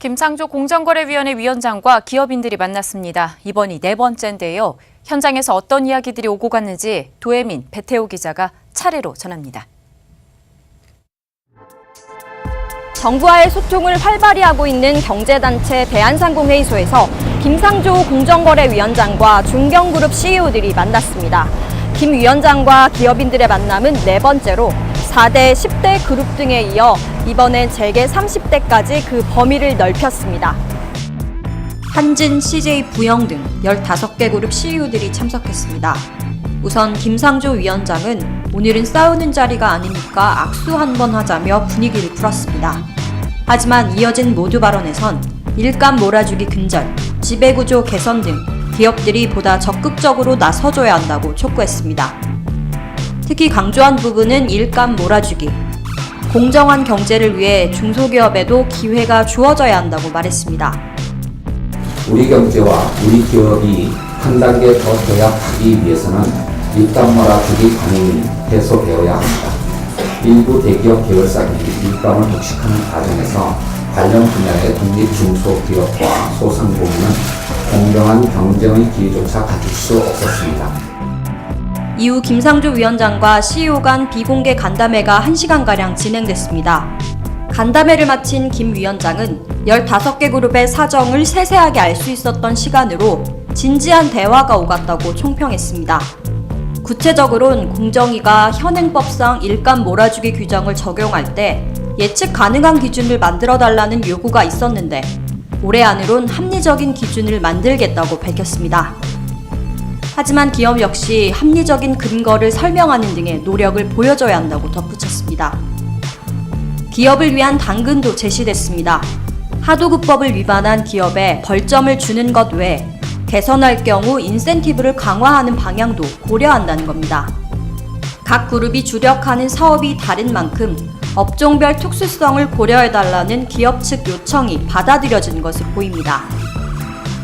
김상조 공정거래위원회 위원장과 기업인들이 만났습니다. 이번이 네 번째인데요. 현장에서 어떤 이야기들이 오고 갔는지 도혜민, 배태호 기자가 차례로 전합니다. 정부와의 소통을 활발히 하고 있는 경제단체 대한상공회의소에서 김상조 공정거래위원장과 중견그룹 CEO들이 만났습니다. 김 위원장과 기업인들의 만남은 네 번째로 4대, 10대 그룹 등에 이어 이번엔 재계 30대까지 그 범위를 넓혔습니다. 한진, CJ 부영 등 15개 그룹 CEO들이 참석했습니다. 우선 김상조 위원장은 오늘은 싸우는 자리가 아니니까 악수 한번 하자며 분위기를 풀었습니다. 하지만 이어진 모두 발언에선 일감 몰아주기 근절, 지배구조 개선 등 기업들이 보다 적극적으로 나서줘야 한다고 촉구했습니다. 특히 강조한 부분은 일감 몰아주기. 공정한 경제를 위해 중소기업에도 기회가 주어져야 한다고 말했습니다. 우리 경제와 우리 기업이 한 단계 더 도약하기 위해서는 일감 몰아주기 관행이 해소되어야 합니다. 일부 대기업 계열사들이 일감을 독식하는 과정에서 관련 분야의 독립 중소기업과 소상공인은 공정한 경쟁의 기회조차 가질 수 없었습니다. 이후 김상조 위원장과 CEO 간 비공개 간담회가 1시간가량 진행됐습니다. 간담회를 마친 김 위원장은 15개 그룹의 사정을 세세하게 알 수 있었던 시간으로 진지한 대화가 오갔다고 총평했습니다. 구체적으로는 공정위가 현행법상 일감 몰아주기 규정을 적용할 때 예측 가능한 기준을 만들어달라는 요구가 있었는데 올해 안으론 합리적인 기준을 만들겠다고 밝혔습니다. 하지만 기업 역시 합리적인 근거를 설명하는 등의 노력을 보여줘야 한다고 덧붙였습니다. 기업을 위한 당근도 제시됐습니다. 하도급법을 위반한 기업에 벌점을 주는 것 외에 개선할 경우 인센티브를 강화하는 방향도 고려한다는 겁니다. 각 그룹이 주력하는 사업이 다른 만큼 업종별 특수성을 고려해달라는 기업 측 요청이 받아들여진 것으로 보입니다.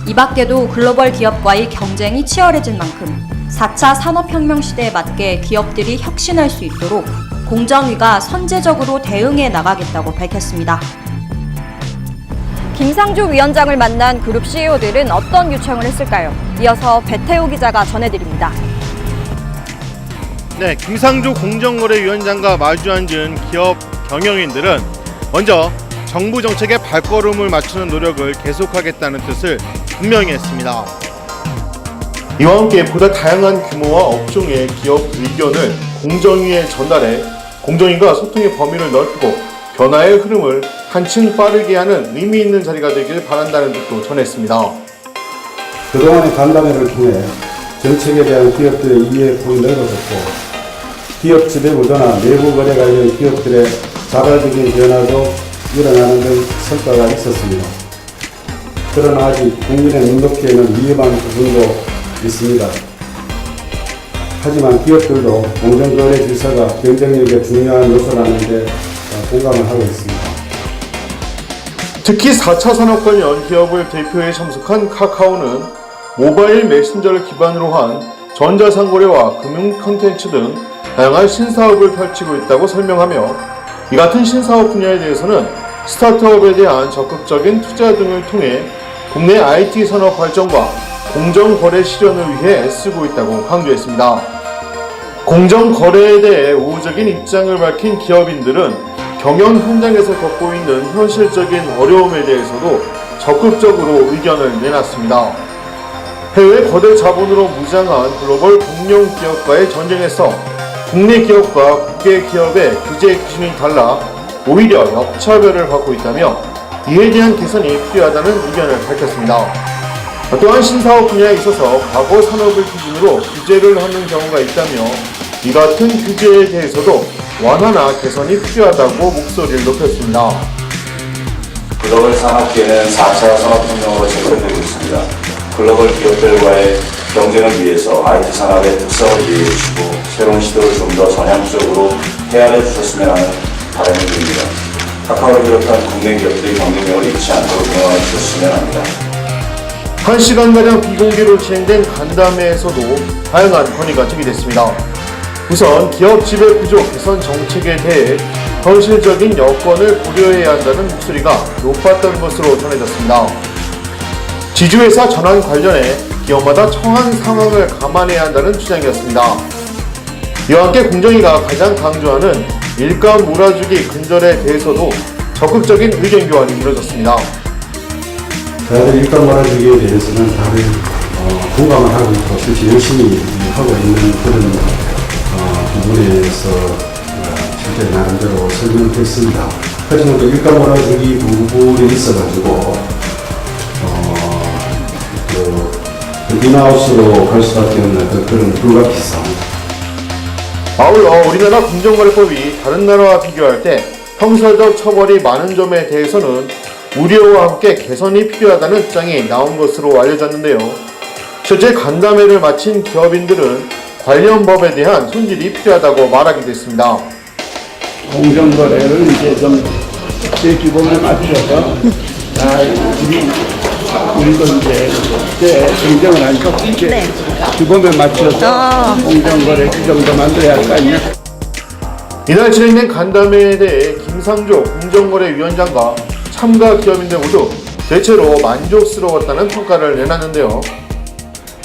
이 밖에도 글로벌 기업과의 경쟁이 치열해진 만큼 4차 산업혁명 시대에 맞게 기업들이 혁신할 수 있도록 공정위가 선제적으로 대응해 나가겠다고 밝혔습니다. 김상조 위원장을 만난 그룹 CEO들은 어떤 요청을 했을까요? 이어서 배태호 기자가 전해드립니다. 네, 김상조 공정거래위원장과 마주 앉은 기업 경영인들은 먼저 정부 정책에 발걸음을 맞추는 노력을 계속하겠다는 뜻을 분명히 했습니다. 이와 함께 보다 다양한 규모와 업종의 기업 의견을 공정위에 전달해 공정위가 소통의 범위를 넓히고 변화의 흐름을 한층 빠르게 하는 의미 있는 자리가 되길 바란다는 뜻도 전했습니다. 그동안의 간담회를 통해 정책에 대한 기업들의 이해폭이 넓어졌고 기업 지배구조나 내부 거래 관련 기업들의 자발적인 변화도 일어나는 등 성과가 있었습니다. 그러나 아직 국민의 눈높이에는 위험한 부분도 있습니다. 하지만 기업들도 공정거래 질서가 경쟁력의 중요한 요소라는 데 공감을 하고 있습니다. 특히 4차 산업 관련 기업을 대표해 참석한 카카오는 모바일 메신저를 기반으로 한 전자상거래와 금융 콘텐츠 등 다양한 신사업을 펼치고 있다고 설명하며 이 같은 신사업 분야에 대해서는 스타트업에 대한 적극적인 투자 등을 통해 국내 IT 산업 발전과 공정거래 실현을 위해 애쓰고 있다고 강조했습니다. 공정거래에 대해 우호적인 입장을 밝힌 기업인들은 경영 현장에서 겪고 있는 현실적인 어려움에 대해서도 적극적으로 의견을 내놨습니다. 해외 거대 자본으로 무장한 글로벌 공룡 기업과의 전쟁에서 국내 기업과 국외 기업의 규제 기준이 달라 오히려 역차별을 받고 있다며 이에 대한 개선이 필요하다는 의견을 밝혔습니다. 또한 신사업 분야에 있어서 과거 산업을 기준으로 규제를 하는 경우가 있다며 이 같은 규제에 대해서도 완화나 개선이 필요하다고 목소리를 높였습니다. 글로벌 산업계는 4차 산업혁명으로 접근되고 있습니다. 글로벌 기업들과의 경쟁을 위해서 IT 산업의 특성을 이해해 주시고 새로운 시도를 좀 더 전향적으로 헤아려 주셨으면 하는 바람이 듭니다. 카카오를 비롯한 국내 기업들이 경쟁력을 잃지 않도록 응원해 주셨으면 합니다. 1시간가량 비공개로 진행된 간담회에서도 다양한 건의가 제기됐습니다. 우선 기업 지배 구조 개선 정책에 대해 현실적인 여건을 고려해야 한다는 목소리가 높았던 것으로 전해졌습니다. 지주회사 전환 관련해 기업마다 처한 상황을 감안해야 한다는 주장이었습니다. 이와 함께 공정위가 가장 강조하는 일감 몰아주기 근절에 대해서도 적극적인 의견 교환이 이루어졌습니다. 다들 일감 몰아주기에 대해서는 다들 공감을 하고 있고 실제 열심히 하고 있는 그런 부분에서 실제 나름대로 설명했습니다. 하지만 그 일감 몰아주기 부분에 있어가지고 인하우스로 갈 수밖에 없는 그런 불가피성. 아울러 우리나라 공정거래법이 다른 나라와 비교할 때 형사적 처벌이 많은 점에 대해서는 우려와 함께 개선이 필요하다는 주장이 나온 것으로 알려졌는데요. 실제 간담회를 마친 기업인들은 관련 법에 대한 손질이 필요하다고 말하기도 했습니다. 공정거래를 이제 좀 제 규범에 맞춰서 우리도 이제 공정을 하니까 규범에 맞춰서 공정거래 규정도 만들어야 할 거 아니냐. 이날 진행된 간담회에 대해 김상조 공정거래위원장과 참가 기업인들 모두 대체로 만족스러웠다는 평가를 내놨는데요.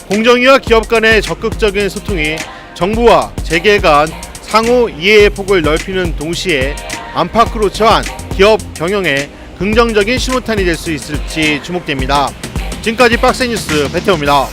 공정위와 기업 간의 적극적인 소통이 정부와 재계 간 상호 이해의 폭을 넓히는 동시에 안팎으로 처한 기업 경영에 긍정적인 신호탄이 될 수 있을지 주목됩니다. 지금까지 박스뉴스 배태호입니다.